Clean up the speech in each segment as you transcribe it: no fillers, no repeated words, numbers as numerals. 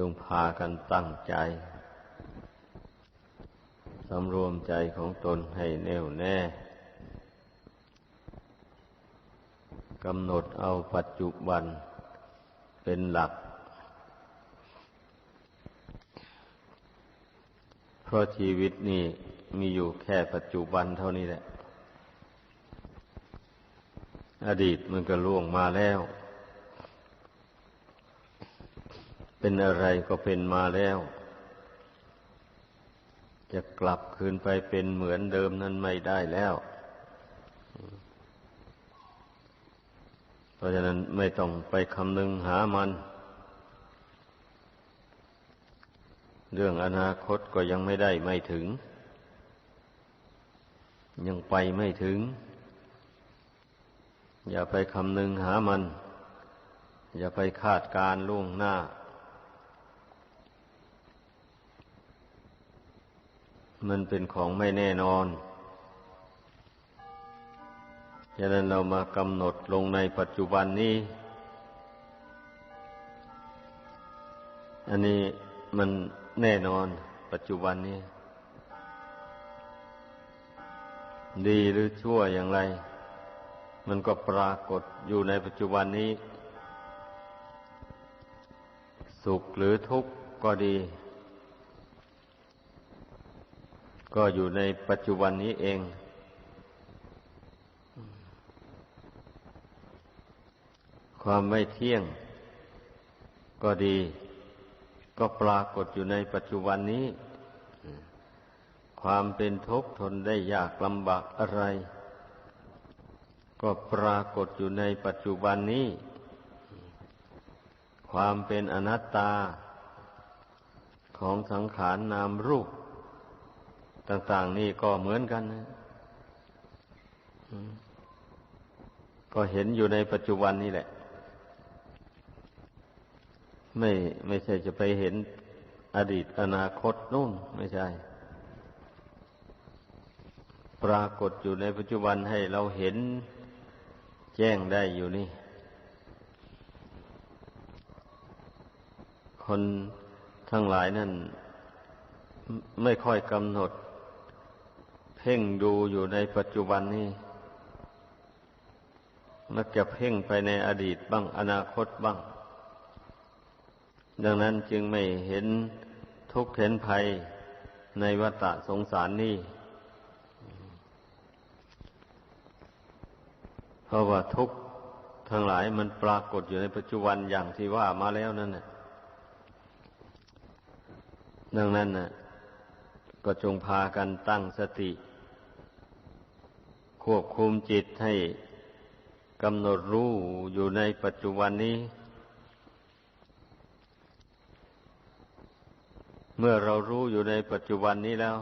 จงพากันตั้งใจสำรวมใจของตนให้แน่วแน่กำหนดเอาปัจจุบันเป็นหลักเพราะชีวิตนี่มีอยู่แค่ปัจจุบันเท่านี้แหละอดีตมันก็ล่วงมาแล้วเป็นอะไรก็เป็นมาแล้วจะกลับคืนไปเป็นเหมือนเดิมนั้นไม่ได้แล้วเพราะฉะนั้นไม่ต้องไปคำนึงหามันเรื่องอนาคตก็ยังไม่ได้ไม่ถึงยังไปไม่ถึงอย่าไปคำนึงหามันอย่าไปคาดการณ์ล่วงหน้ามันเป็นของไม่แน่นอนฉะนั้นเรามากำหนดลงในปัจจุบันนี้อันนี้มันแน่นอนปัจจุบันนี้ดีหรือชั่วอย่างไรมันก็ปรากฏอยู่ในปัจจุบันนี้สุขหรือทุกข์ก็ดีก็อยู่ในปัจจุบันนี้เองความไม่เที่ยงก็ดีก็ปรากฏอยู่ในปัจจุบันนี้ความเป็นทุกข์ทนได้ยากลำบากอะไรก็ปรากฏอยู่ในปัจจุบันนี้ความเป็นอนัตตาของสังขารนามรูปต่างๆนี่ก็เหมือนกันนะก็เห็นอยู่ในปัจจุบันนี่แหละไม่ใช่จะไปเห็นอดีตอนาคตนู่นไม่ใช่ปรากฏอยู่ในปัจจุบันให้เราเห็นแจ้งได้อยู่นี่คนทั้งหลายนั่นไม่ค่อยกำหนดเพ่งดูอยู่ในปัจจุบันนี้มักจะเพ่งไปในอดีตบ้างอนาคตบ้างดังนั้นจึงไม่เห็นทุกข์เห็นภัยในวัฏสงสารนี้เพราะว่าทุกข์ทั้งหลายมันปรากฏอยู่ในปัจจุบันอย่างที่ว่ามาแล้วนั่นน่ะดังนั้นน่ะก็จงพากันตั้งสติควบคุมจิตให้กำหนดรู้อยู่ในปัจจุบันนี้เมื่อเรารู้อยู่ในปัจจุบันนี้แล้ว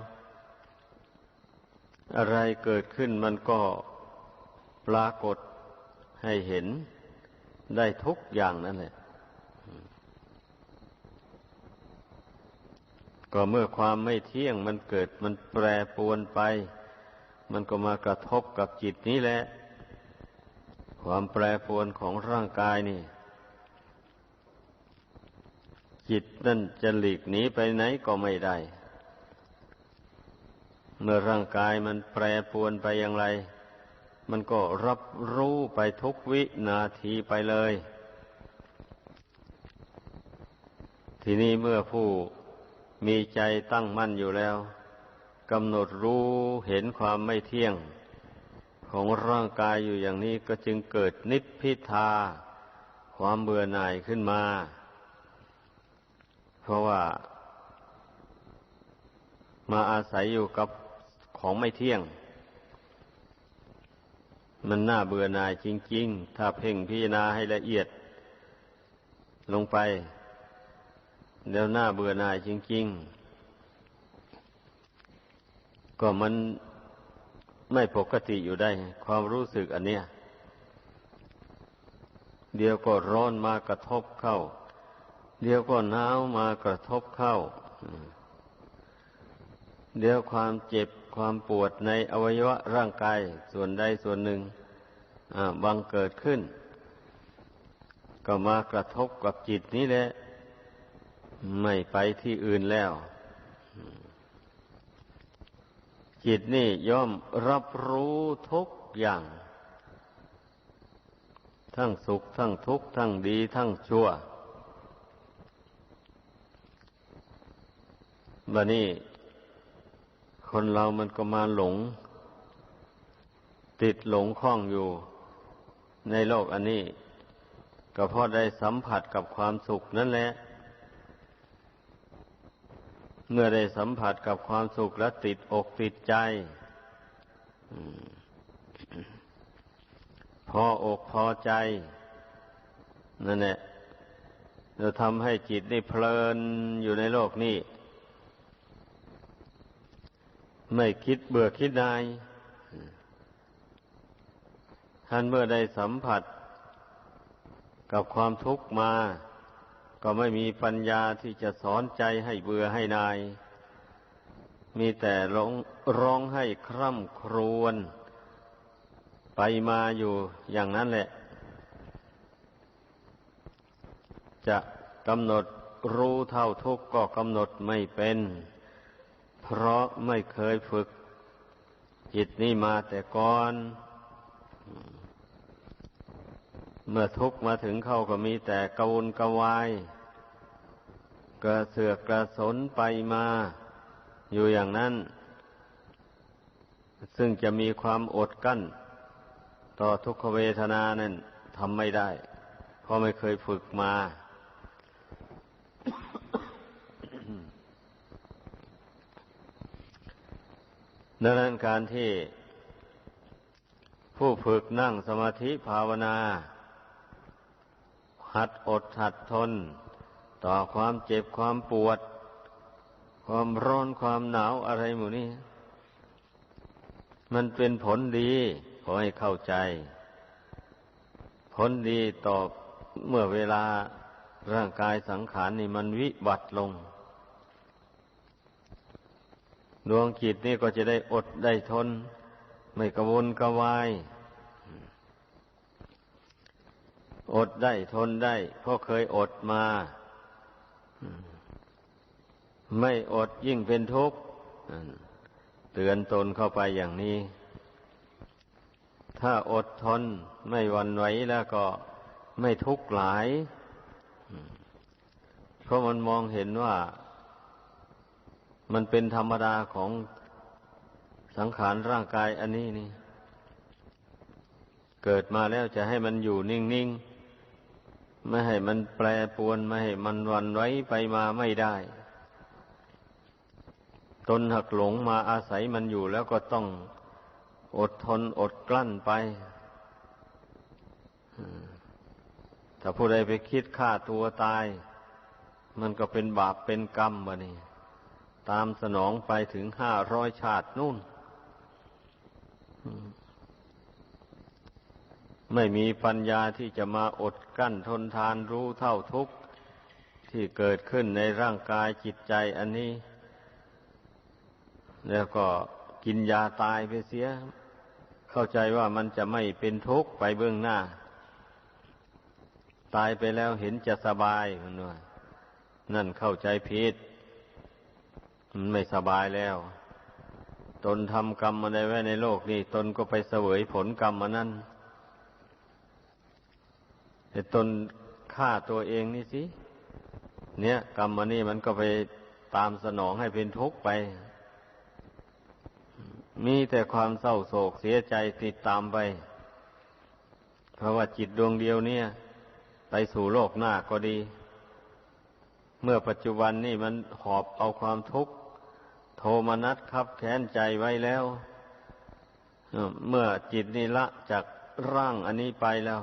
อะไรเกิดขึ้นมันก็ปรากฏให้เห็นได้ทุกอย่างนั่นแหละก็เมื่อความไม่เที่ยงมันเกิดมันแปรปรวนไปมันก็มากระทบกับจิตนี้แหละความแปรปรวนของร่างกายนี่จิตนั่นจะหลีกหนีไปไหนก็ไม่ได้เมื่อร่างกายมันแปรปรวนไปอย่างไรมันก็รับรู้ไปทุกวินาทีไปเลยทีนี้เมื่อผู้มีใจตั้งมั่นอยู่แล้วกำหนดรู้เห็นความไม่เที่ยงของร่างกายอยู่อย่างนี้ก็จึงเกิดนิพพิทาความเบื่อหน่ายขึ้นมาเพราะว่ามาอาศัยอยู่กับของไม่เที่ยงมันน่าเบื่อหน่ายจริงๆถ้าเพ่งพิจารณาให้ละเอียดลงไปเดี๋ยวน่าเบื่อหน่ายจริงๆก็มันไม่ปกติอยู่ได้ความรู้สึกอันเนี้ยเดี๋ยวก็ร้อนมากระทบเข้าเดี๋ยวก็หนาวมากระทบเข้าเดี๋ยวความเจ็บความปวดในอวัยวะร่างกายส่วนใดส่วนหนึ่งบังเกิดขึ้นก็มากระทบกับจิตนี้แหละ ไม่ไปที่อื่นแล้วจิตนี่ย่อมรับรู้ทุกอย่างทั้งสุขทั้งทุกข์ทั้งดีทั้งชั่วบัดนี้คนเรามันก็มาหลงติดหลงคล้องอยู่ในโลกอันนี้ก็เพราะได้สัมผัสกับความสุขนั่นแหละเมื่อได้สัมผัสกับความสุขแล้วติดอกติดใจพออกพอใจนั่นแหละจะทำให้จิตนี่เพลินอยู่ในโลกนี้ไม่คิดเบื่อคิดนายท่านเมื่อได้สัมผัสกับความทุกข์มาก็ไม่มีปัญญาที่จะสอนใจให้เบื่อให้นายมีแต่ร้องให้คร่ำครวญไปมาอยู่อย่างนั้นแหละจะกำหนดรู้เท่าทุกข์ก็กำหนดไม่เป็นเพราะไม่เคยฝึกจิตนี่มาแต่ก่อนเมื่อทุกข์มาถึงเข้าก็มีแต่กระวนกระวายกระเสือกกระสนไปมาอยู่อย่างนั้นซึ่งจะมีความอดกั้นต่อทุกขเวทนานั้นทำไม่ได้เพราะไม่เคยฝึกมาดังนั้นการที่ผู้ฝึกนั่งสมาธิภาวนาหัดอดหัดทนต่อความเจ็บความปวดความร้อนความหนาวอะไรหมู่นี้มันเป็นผลดีขอให้เข้าใจผลดีต่อเมื่อเวลาร่างกายสังขารนี่มันวิบัติลงดวงจิตนี่ก็จะได้อดได้ทนไม่กระวนกระวายอดได้ทนได้เพราะเคยอดมาไม่อดยิ่งเป็นทุกข์เตือนตนเข้าไปอย่างนี้ถ้าอดทนไม่หวั่นไหวแล้วก็ไม่ทุกข์หลายเพราะมันมองเห็นว่ามันเป็นธรรมดาของสังขารร่างกายอันนี้นี่เกิดมาแล้วจะให้มันอยู่นิ่งๆไม่ให้มันแปรปรวนไม่ให้มันหวั่นไหวไปมาไม่ได้ตนหักหลงมาอาศัยมันอยู่แล้วก็ต้องอดทนอดกลั้นไปถ้าผู้ใดไปคิดฆ่าตัวตายมันก็เป็นบาปเป็นกรรมวะนี่ตามสนองไปถึง500 ชาตินู่นไม่มีปัญญาที่จะมาอดกั้นทนทานรู้เท่าทุกข์ที่เกิดขึ้นในร่างกายจิตใจอันนี้แล้วก็กินยาตายไปเสียเข้าใจว่ามันจะไม่เป็นทุกข์ไปเบื้องหน้าตายไปแล้วเห็นจะสบายมันว่านั่นเข้าใจผิดมันไม่สบายแล้วตนทำกรรมอะไรไว้ในโลกนี้ตนก็ไปเสวยผลกรรมอันนั้นแต่ตนฆ่าตัวเองนี่สิเนี่ยกรรมอันนี้มันก็ไปตามสนองให้เป็นทุกข์ไปมีแต่ความเศร้าโศกเสียใจติดตามไปเพราะว่าจิตดวงเดียวเนี่ยไปสู่โลกหน้าก็ดีเมื่อปัจจุบันนี่มันหอบเอาความทุกข์โทมนัสคับแค้นใจไว้แล้วเมื่อจิตนี่ละจากร่างอันนี้ไปแล้ว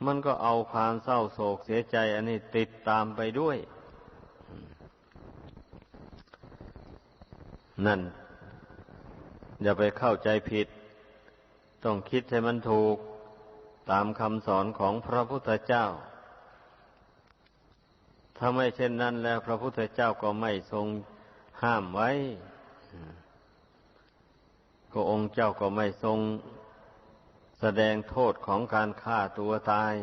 มันก็เอาความเศร้าโศกเสียใจอันนี้ติดตามไปด้วยนั่นอย่าไปเข้าใจผิดต้องคิดให้มันถูกตามคำสอนของพระพุทธเจ้าถ้าไม่เช่นนั้นแล้วพระพุทธเจ้าก็ไม่ทรงห้ามไว้ก็องค์เจ้าก็ไม่ทรงแสดงโทษของการฆ่าตัวตาย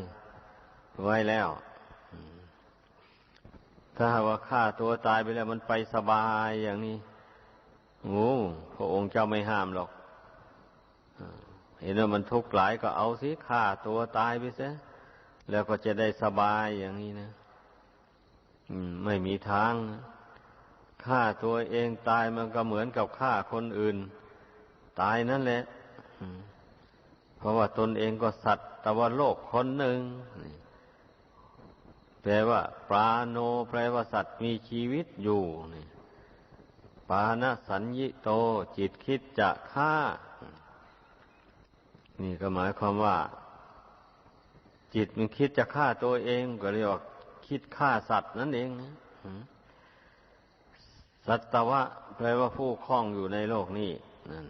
ไว้แล้ว ถ้าหากว่าฆ่าตัวตายไปแล้วมันไปสบายอย่างนี้โอ้พระองค์เจ้าไม่ห้ามหรอกเห็นว่ามันทุกข์หลายก็เอาสิฆ่าตัวตายไปซะแล้วก็จะได้สบายอย่างนี้นะไม่มีทางฆ่าตัวเองตายมันก็เหมือนกับฆ่าคนอื่นตายนั่นแหละเพราะว่าตนเองก็สัตว์แต่ว่าโลกคนหนึ่งแปลว่าปราโนแปลว่าสัตว์มีชีวิตอยู่นี่ปานะสัญญิโตจิตคิดจะฆ่านี่ก็หมายความว่าจิตมันคิดจะฆ่าตัวเองก็เรียกว่าคิดฆ่าสัตว์นั่นเองนะสัตวะแปลว่าผู้คล้องอยู่ในโลกนี้นั่น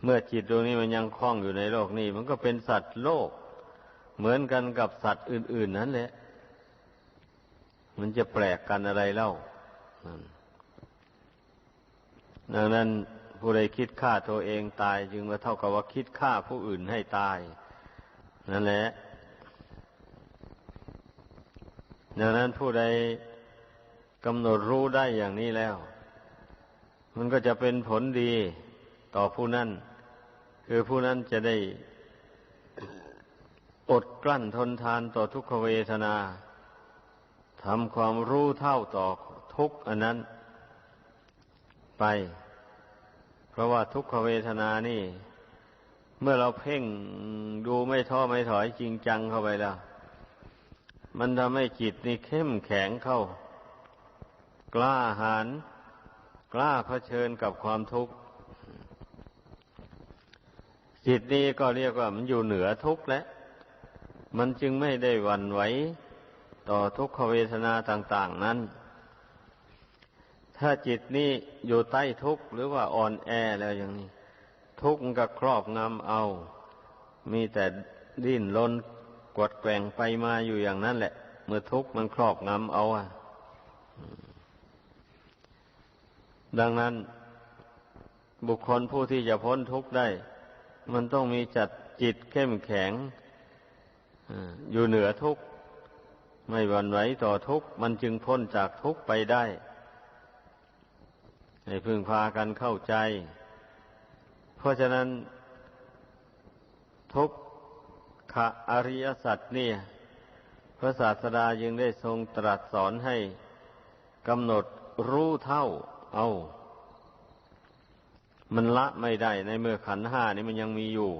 เมื่อจิตดวงนี้มันยังคล้องอยู่ในโลกนี้มันก็เป็นสัตว์โลกเหมือนกันกับสัตว์อื่นๆนั่นแหละมันจะแปลกกันอะไรเล่าดังนั้นผู้ใดคิดฆ่าตัวเองตายจึงว่าเท่ากับว่าคิดฆ่าผู้อื่นให้ตายนั่นแหละดังนั้นผู้ใดกำหนดรู้ได้อย่างนี้แล้วมันก็จะเป็นผลดีต่อผู้นั้นคือผู้นั้นจะได้อดกลั้นทนทานต่อทุกขเวทนาทำความรู้เท่าต่อทุกข์อันนั้นไปเพราะว่าทุกขเวทนานี่เมื่อเราเพ่งดูไม่ท้อไม่ถอยจริงจังเข้าไปแล้วมันทำให้จิตนี่เข้มแข็งเข้ากล้าหาญกล้าเผชิญกับความทุกข์จิตนี้ก็เรียกว่ามันอยู่เหนือทุกข์แล้วมันจึงไม่ได้หวั่นไหวต่อทุกขเวทนาต่างๆนั้นถ้าจิตนี้อยู่ใต้ทุกข์หรือว่าอ่อนแอแล้วอย่างนี้ทุกข์ก็ครอบงำเอามีแต่ดิ้นรนกวัดแกว่งไปมาอยู่อย่างนั้นแหละเมื่อทุกข์มันครอบงำเอาดังนั้นบุคคลผู้ที่จะพ้นทุกข์ได้มันต้องมีจัดจิตเข้มแข็งอยู่เหนือทุกข์ไม่หวั่นไหวต่อทุกข์มันจึงพ้นจากทุกข์ไปได้ให้พึงพากันเข้าใจเพราะฉะนั้นทุกขอริยสัจนี่พระศาสดาจึงได้ทรงตรัสสอนให้กำหนดรู้เท่าเอามันละไม่ได้ในเมื่อขันธ์ห้านี่มันยังมีอยู่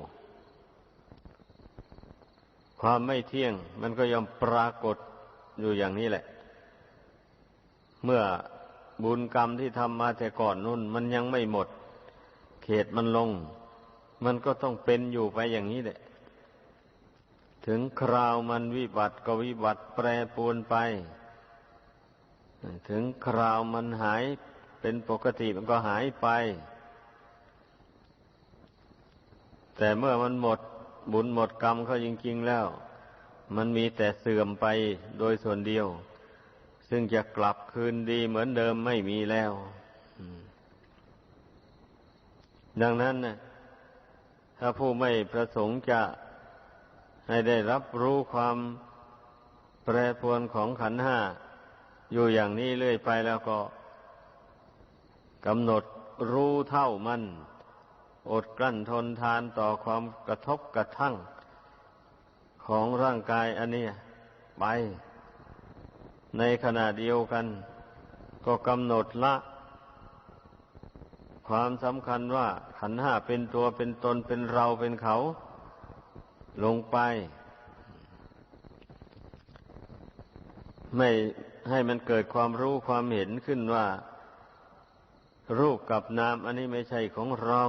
ความไม่เที่ยงมันก็ย่อมปรากฏอยู่อย่างนี้แหละเมื่อบุญกรรมที่ทำมาแต่ก่อนนู่นมันยังไม่หมดเขตมันลงมันก็ต้องเป็นอยู่ไปอย่างนี้แหละถึงคราวมันวิบัติก็วิบัติแปรปรวนไปถึงคราวมันหายเป็นปกติมันก็หายไปแต่เมื่อมันหมดบุญหมดกรรมเขาจริงๆแล้วมันมีแต่เสื่อมไปโดยส่วนเดียวซึ่งจะกลับคืนดีเหมือนเดิมไม่มีแล้วดังนั้นนะถ้าผู้ไม่ประสงค์จะให้ได้รับรู้ความแปรปรวนของขันธ์ห้าอยู่อย่างนี้เรื่อยไปแล้วก็กำหนดรู้เท่ามันอดกลั้นทนทานต่อความกระทบกระทั่งของร่างกายอันนี้ไปในขณะเดียวกันก็กำหนดละความสำคัญว่าขันธ์ห้าเป็นตัวเป็นตนเป็นเราเป็นเขาลงไปไม่ให้มันเกิดความรู้ความเห็นขึ้นว่ารูปกับนามอันนี้ไม่ใช่ของเรา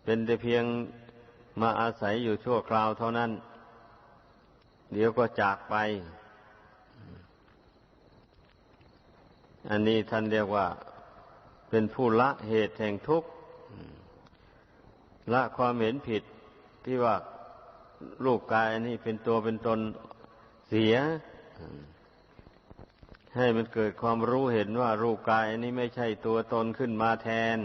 เป็นแต่เพียงมาอาศัยอยู่ชั่วคราวเท่านั้นเดี๋ยวก็จากไปอันนี้ท่านเรียกว่าเป็นผู้ละเหตุแห่งทุกข์ละความเห็นผิดที่ว่ารูปกายอันนี้เป็นตัวเป็นตนเสียให้มันเกิดความรู้เห็นว่ารูปกายอันนี้ไม่ใช่ตัวตนขึ้นมาแทน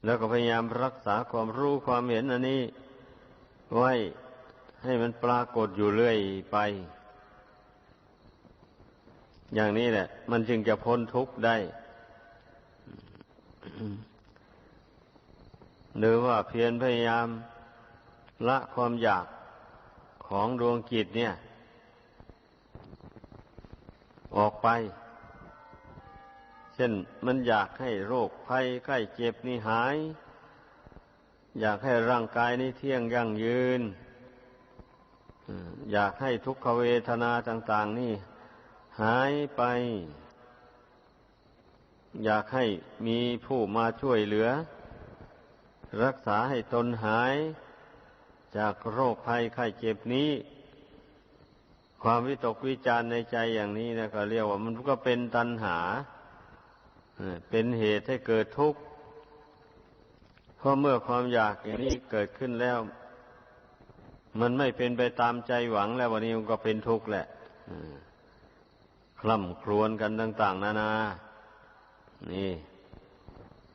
แล้วก็พยายามรักษาความรู้ความเห็นอันนี้ไว้ ให้มันปรากฏอยู่เรื่อยไปอย่างนี้แหละมันจึงจะพ้นทุกข์ได้ หรือว่าเพียรพยายามละความอยากของดวงจิตเนี่ยออกไปเช่นมันอยากให้โรคภัยไข้เจ็บนี่หายอยากให้ร่างกายนี้เที่ยงยั่งยืนอยากให้ทุกขเวทนาต่างๆนี่หายไปอยากให้มีผู้มาช่วยเหลือรักษาให้ตนหายจากโรคภัยไข้เจ็บนี้ความวิตกวิจารในใจอย่างนี้นะก็เรียกว่ามันก็เป็นตัณหาเป็นเหตุให้เกิดทุกข์เพราะเมื่อความอยากอย่างนี้เกิดขึ้นแล้วมันไม่เป็นไปตามใจหวังแล้ววันนี้มันก็เป็นทุกข์แหละคร่ำครวญกันต่างๆนานานี่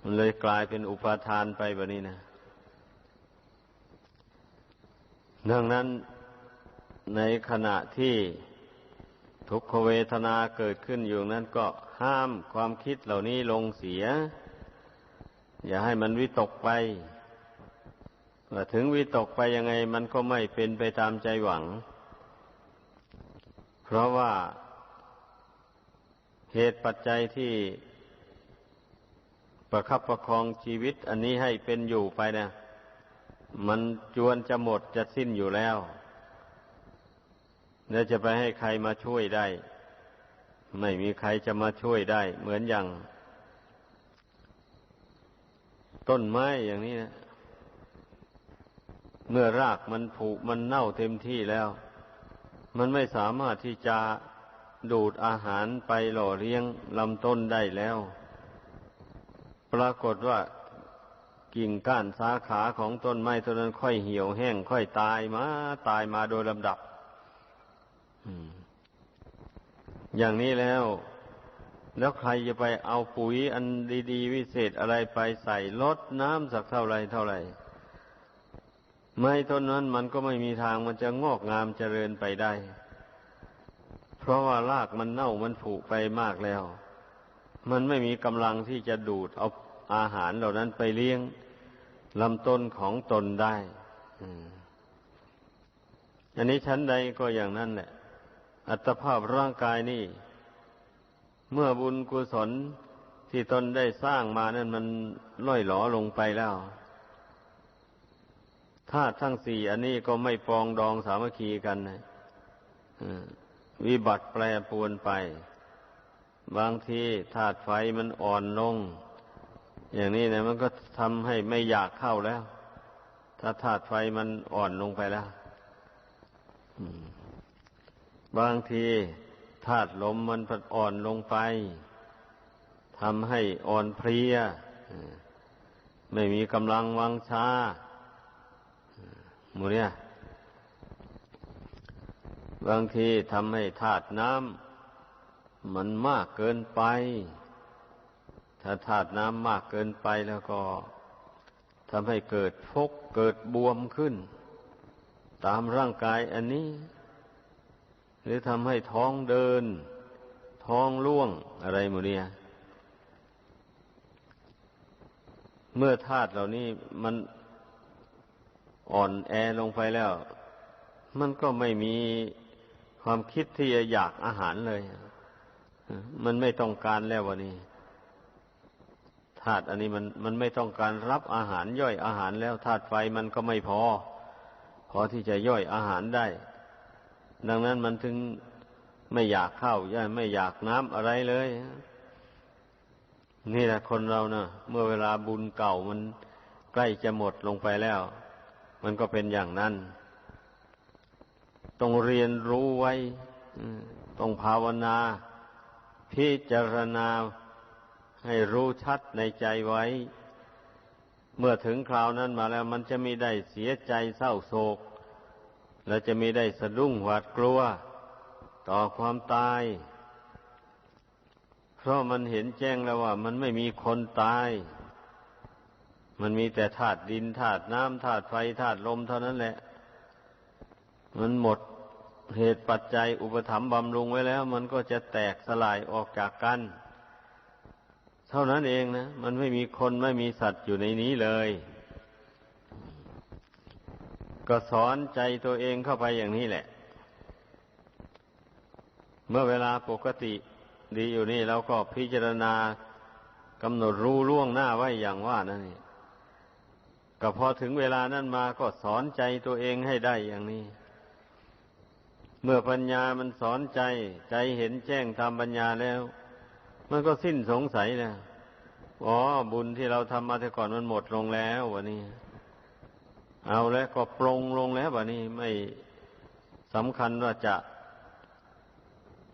มันเลยกลายเป็นอุปาทานไปแบบนี้นะดังนั้นในขณะที่ทุกขเวทนาเกิดขึ้นอยู่นั้นก็ห้ามความคิดเหล่านี้ลงเสียอย่าให้มันวิตกไปว่าถึงวิตกไปยังไงมันก็ไม่เป็นไปตามใจหวังเพราะว่าเหตุปัจจัยที่ประคับประคองชีวิตอันนี้ให้เป็นอยู่ไปนะมันจวนจะหมดจะสิ้นอยู่แล้วแล้วจะไปให้ใครมาช่วยได้ไม่มีใครจะมาช่วยได้เหมือนอย่างต้นไม้อย่างนี้นะเมื่อรากมันผุมันเน่าเต็มที่แล้วมันไม่สามารถที่จะดูดอาหารไปหล่อเลี้ยงลำต้นได้แล้วปรากฏว่ากิ่งก้านสาขาของต้นไม้ต้นนั้นค่อยเหี่ยวแห้งค่อยตายมาโดยลำดับอย่างนี้แล้วใครจะไปเอาปุ๋ยอันดีๆวิเศษอะไรไปใส่ลดน้ำสักเท่าไรไม้ต้นนั้นมันก็ไม่มีทางมันจะงอกงามเจริญไปได้เพราะว่ารากมันเน่ามันผุไปมากแล้วมันไม่มีกำลังที่จะดูดเอาอาหารเหล่านั้นไปเลี้ยงลำต้นของตนได้อันนี้ชั้นใดก็อย่างนั้นแหละอัตภาพร่างกายนี่เมื่อบุญกุศลที่ตนได้สร้างมานั้นมันล่อยหลอลงไปแล้วธาตุทั้งสี่อันนี้ก็ไม่ปรองดองสามัคคีกันนะวิบัติแปรปรวนไปบางทีธาตุไฟมันอ่อนลงอย่างนี้นะมันก็ทำให้ไม่อยากเข้าแล้วถ้าธาตุไฟมันอ่อนลงไปแล้วบางทีธาตุลมมันอ่อนลงไปทำให้อ่อนเพลียไม่มีกำลังวังชาหมู่เนี่ยบางทีทำให้ธาตุน้ำมันมากเกินไปถ้าธาตุน้ำมากเกินไปแล้วก็ทำให้เกิดฟกเกิดบวมขึ้นตามร่างกายอันนี้หรือทำให้ท้องเดินท้องร่วงอะไรหมู่เนี่ยเมื่อธาตุเหล่านี้มันอ่อนแอลงไปแล้วมันก็ไม่มีความคิดที่จะอยากอาหารเลยมันไม่ต้องการแล้ววันนี้ธาตุอันนี้มันไม่ต้องการรับอาหารย่อยอาหารแล้วธาตุไฟมันก็ไม่พอที่จะย่อยอาหารได้ดังนั้นมันถึงไม่อยากข้าวไม่อยากน้ำอะไรเลยนี่แหละคนเรานะเมื่อเวลาบุญเก่ามันใกล้จะหมดลงไปแล้วมันก็เป็นอย่างนั้นต้องเรียนรู้ไว้ต้องภาวนาพิจารณาให้รู้ชัดในใจไว้เมื่อถึงคราวนั้นมาแล้วมันจะไม่ได้เสียใจเศร้าโศกและจะไม่ได้สะดุ้งหวาดกลัวต่อความตายเพราะมันเห็นแจ้งแล้วว่ามันไม่มีคนตายมันมีแต่ธาตุดินธาตุน้ำธาตุไฟธาตุลมเท่านั้นแหละ มันหมดเหตุปัจจัยอุปถัมภ์บำรุงไว้แล้วมันก็จะแตกสลายออกจากกันเท่านั้นเองนะมันไม่มีคนไม่มีสัตว์อยู่ในนี้เลยก็สอนใจตัวเองเข้าไปอย่างนี้แหละเมื่อเวลาปกติดีอยู่นี่เราก็พิจารณากำหนดรู้ล่วงหน้าไว้อย่างว่านั่นนี่ก็พอถึงเวลานั้นมาก็สอนใจตัวเองให้ได้อย่างนี้เมื่อปัญญามันสอนใจใจเห็นแจ้งตามปัญญาแล้วมันก็สิ้นสงสัยแล้วอ๋อบุญที่เราทำมาแต่ก่อนมันหมดลงแล้ววะนี่เอาแล้วก็ปลงลงแล้ววะนี่ไม่สำคัญว่าจะ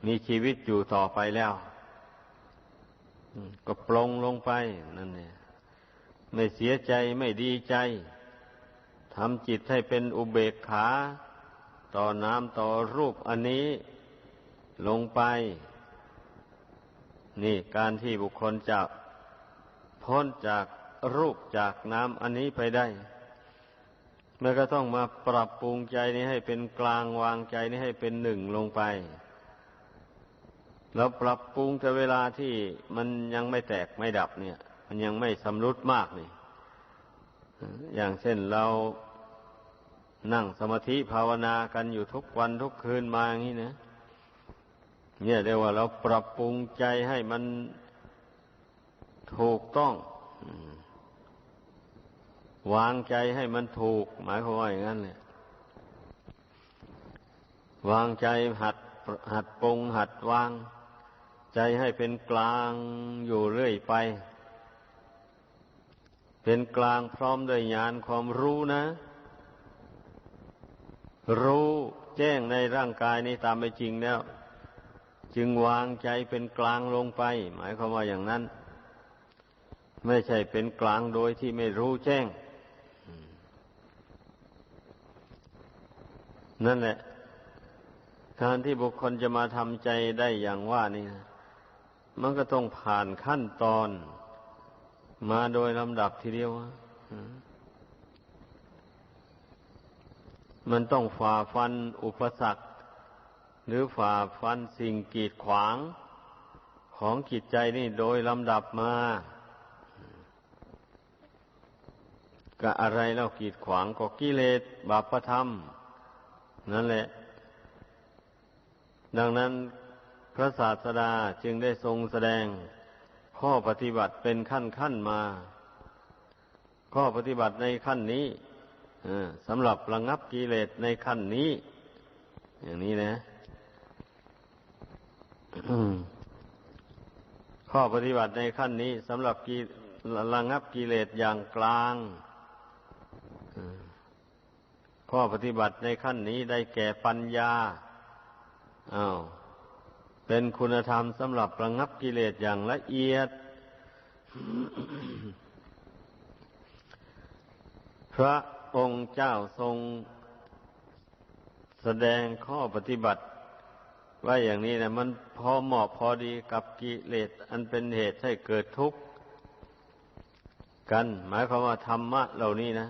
มีชีวิตอยู่ต่อไปแล้วก็ปลงลงไปนั่นเนี่ยไม่เสียใจไม่ดีใจทำจิตให้เป็นอุเบกขาต่อน้ำต่อรูปอันนี้ลงไปนี่การที่บุคคลจะพ้นจากรูปจากน้ำอันนี้ไปได้มันก็ต้องมาปรับปรุงใจนี้ให้เป็นกลางวางใจนี้ให้เป็นหนึ่งลงไปแล้วปรับปรุงแต่เวลาที่มันยังไม่แตกไม่ดับเนี่ยมันยังไม่สำรุดมากนี่อย่างเช่นเรานั่งสมาธิภาวนากันอยู่ทุกวันทุกคืนมาอย่างนี้นะเนี่ยเรียกว่าเราปรับปรุงใจให้มันถูกต้องวางใจให้มันถูกหมายความว่าอย่างนั้นเลยวางใจหัดปรุงหัดวางใจให้เป็นกลางอยู่เรื่อยไปเป็นกลางพร้อมด้วยญาณความรู้นะรู้แจ้งในร่างกายนี้ตามเป็นจริงแล้วจึงวางใจเป็นกลางลงไปหมายความว่าอย่างนั้นไม่ใช่เป็นกลางโดยที่ไม่รู้แจ้งนั่นแหละการที่บุคคลจะมาทำใจได้อย่างว่านี่นะมันก็ต้องผ่านขั้นตอนมาโดยลำดับทีเดียวมันต้องฝ่าฟันอุปสรรคหรือฝ่าฟันสิ่งกีดขวางของจิตใจนี่โดยลำดับมาก็อะไรแล้วกีดขวางก็กิเลสบาปธรรมนั่นแหละดังนั้นพระศาสดาจึงได้ทรงแสดงข้อปฏิบัติเป็นขั้นมาข้อปฏิบัติในขั้นนี้สำหรับระงับกิเลสในขั้นนี้อย่างนี้นะข้อปฏิบัติในขั้นนี้สำหรับระงับกิเลสอย่างกลางข้อปฏิบัติในขั้นนี้ได้แก่ปัญญาเป็นคุณธรรมสำหรับระงับกิเลสอย่างละเอียด พระองค์เจ้าทรงแสดงข้อปฏิบัติว่าอย่างนี้นะมันพอเหมาะพอดีกับกิเลสอันเป็นเหตุให้เกิดทุกข์กันหมายความว่าธรรมะเหล่านี้นะ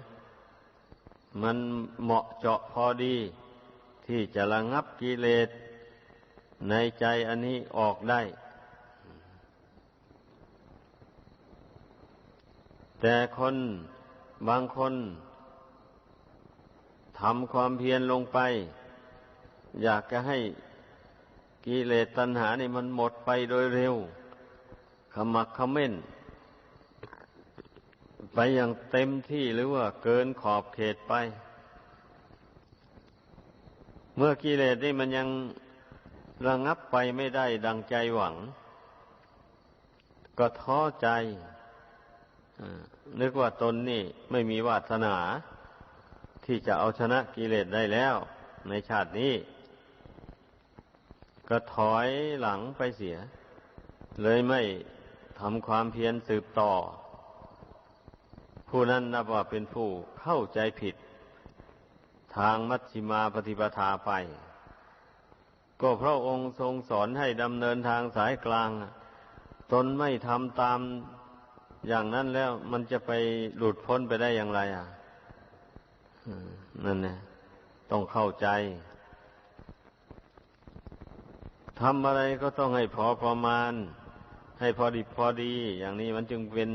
มันเหมาะเจาะพอดีที่จะระงับกิเลสในใจอันนี้ออกได้แต่คนบางคนทำความเพียรลงไปอยากจะให้กิเลสตัณหานี่มันหมดไปโดยเร็วขมักเขม้นไปอย่างเต็มที่หรือว่าเกินขอบเขตไปเมื่อกิเลสนี่มันยังระงับไปไม่ได้ดังใจหวังก็ท้อใจนึกว่าตนนี่ไม่มีวาสนาที่จะเอาชนะกิเลสได้แล้วในชาตินี้ก็ถอยหลังไปเสียเลยไม่ทำความเพียรสืบต่อผู้นั้นนับว่าเป็นผู้เข้าใจผิดทางมัชฌิมาปฏิปทาไปก็พระองค์ทรงสอนให้ดำเนินทางสายกลางตนไม่ทำตามอย่างนั้นแล้วมันจะไปหลุดพ้นไปได้อย่างไรนั่นนะ ต้องเข้าใจทำอะไรก็ต้องให้พอประมาณให้พอดีพอดีอย่างนี้มันจึงเป็น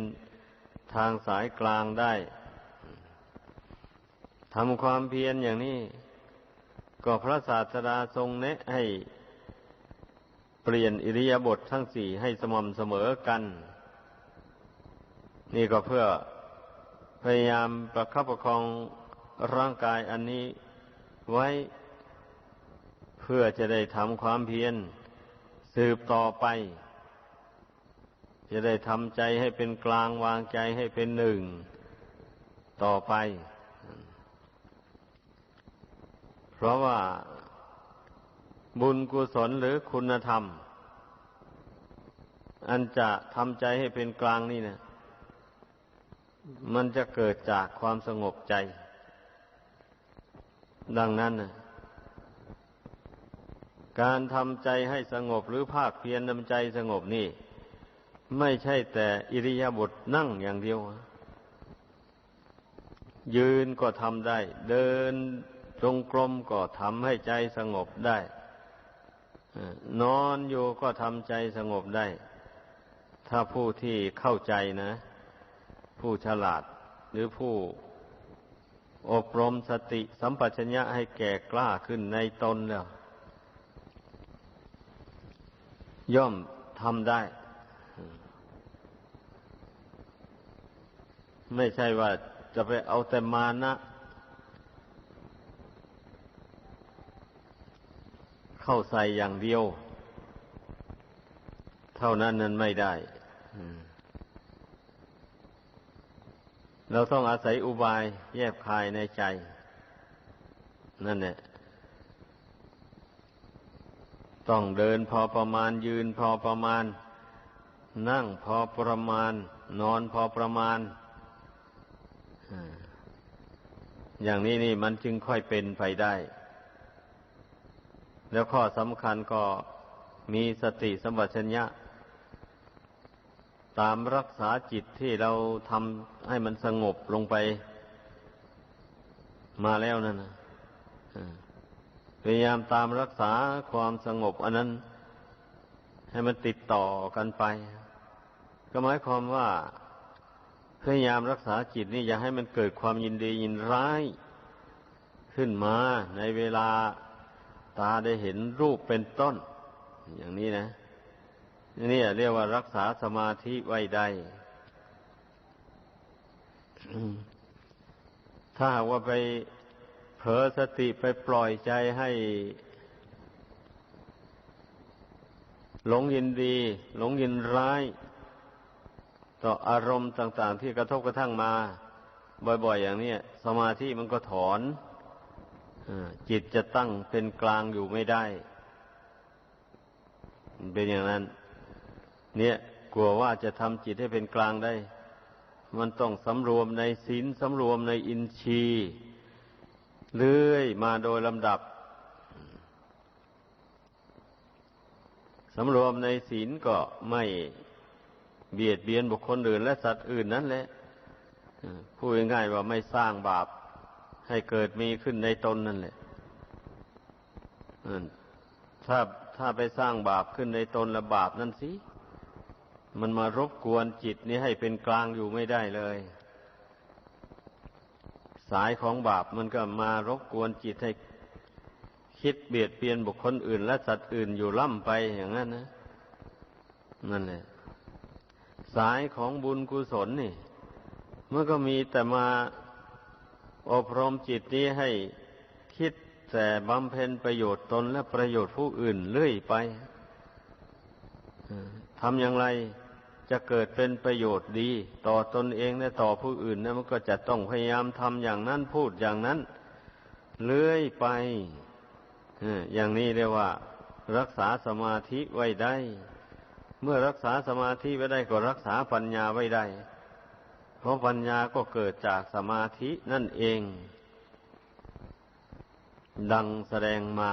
ทางสายกลางได้ทำความเพียรอย่างนี้ก็พระศาสดาทรงแนะให้เปลี่ยนอิริยาบถทั้งสี่ให้สม่ำเสมอกันนี่ก็เพื่อพยายามประคับประคองร่างกายอันนี้ไว้เพื่อจะได้ทำความเพียรสืบต่อไปจะได้ทำใจให้เป็นกลางวางใจให้เป็นหนึ่งต่อไปเพราะว่าบุญกุศลหรือคุณธรรมอันจะทำใจให้เป็นกลางนี่นะมันจะเกิดจากความสงบใจดังนั้นนะการทำใจให้สงบหรือภาคเพียรทำใจสงบนี่ไม่ใช่แต่อิริยาบถนั่งอย่างเดียวยืนก็ทำได้เดินจงกรมก็ทำให้ใจสงบได้นอนอยู่ก็ทำใจสงบได้ถ้าผู้ที่เข้าใจนะผู้ฉลาดหรือผู้อบรมสติสัมปชัญญะให้แก่กล้าขึ้นในตนแล้วย่อมทำได้ไม่ใช่ว่าจะไปเอาแต่มานะเข้าใส่อย่างเดียวเท่านั้นนั้นไม่ได้เราต้องอาศัยอุบายแยบคายในใจนั่นแหละต้องเดินพอประมาณยืนพอประมาณนั่งพอประมาณนอนพอประมาณอย่างนี้นี่มันจึงค่อยเป็นไปได้แล้วข้อสำคัญก็มีสติสัมปชัญญะตามรักษาจิตที่เราทำให้มันสงบลงไปมาแล้วนั่นนะพยายามตามรักษาความสงบอันนั้นให้มันติดต่อกันไปก็หมายความว่าพยายามรักษาจิตนี่อย่าให้มันเกิดความยินดียินร้ายขึ้นมาในเวลาตาได้เห็นรูปเป็นต้นอย่างนี้นะนี่เรียกว่ารักษาสมาธิไว้ได้ถ้าหากว่าไปเผลอสติไปปล่อยใจให้หลงยินดีหลงยินร้ายต่ออารมณ์ต่างๆที่กระทบกระทั่งมาบ่อยๆอย่างนี้สมาธิมันก็ถอนจิตจะตั้งเป็นกลางอยู่ไม่ได้เป็นอย่างนั้นเนี่ยกลัวว่าจะทำจิตให้เป็นกลางได้มันต้องสำรวมในศีลสำรวมในอินทรีย์เรื่อยมาโดยลำดับสำรวมในศีลก็ไม่เบียดเบียนบุคคลอื่นและสัตว์อื่นนั่นแหละพูดง่ายๆว่าไม่สร้างบาปให้เกิดมีขึ้นในตนนั่นแหละถ้าไปสร้างบาปขึ้นในตนละบาปนั่นสิมันมารบกวนจิตนี้ให้เป็นกลางอยู่ไม่ได้เลยสายของบาปมันก็มารบกวนจิตให้คิดเบียดเบียนบุคคลอื่นและสัตว์อื่นอยู่ล่ำไปอย่างนั้นนะนั่นแหละสายของบุญกุศลนี่มันก็มีแต่มาอบรมจิตนี้ให้คิดแต่บำเพ็ญประโยชน์ตนและประโยชน์ผู้อื่นเรื่อยไปทำอย่างไรจะเกิดเป็นประโยชน์ดีต่อตนเองและต่อผู้อื่นนะมันก็จะต้องพยายามทำอย่างนั้นพูดอย่างนั้นเรื่อยไปอย่างนี้เรียกว่ารักษาสมาธิไว้ได้เมื่อรักษาสมาธิไว้ได้ก็รักษาปัญญาไว้ได้เพราะปัญญาก็เกิดจากสมาธินั่นเองดังแสดงมา